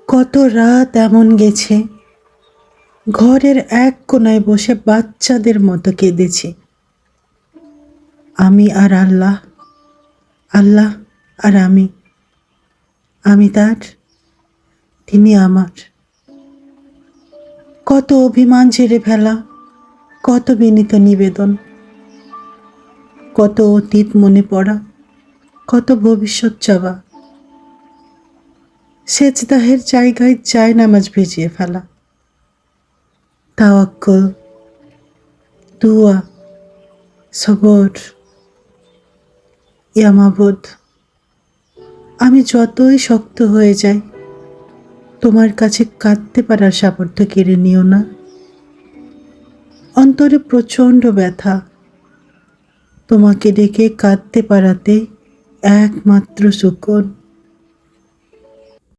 কত রাত এমন গেছে, ঘরের এক কোনায় বসে বাচ্চাদের মতো কেঁদেছি। আমি আর আল্লাহ, আল্লাহ আর আমি। আমি তার, তিনি আমার। কত অভিমান ঝেড়ে ফেলা, কত বিনীত নিবেদন, কত অতীত মনে পড়া, কত ভবিষ্যৎ চাওয়া। সেজদাহের জায়গায় জায়নামাজ ভিজিয়ে ফেলা, তাওয়াক্কুল, দুয়া, সবর। ইয়া মাবুদ, আমি যতই শক্ত হয়ে যাই, তোমার কাছে কাঁদতে পারার সামর্থ্য কেড়ে নিও না। অন্তরে প্রচণ্ড ব্যথা, তোমাকে ডেকে কাঁদতে পারাতে একমাত্র সুকুন।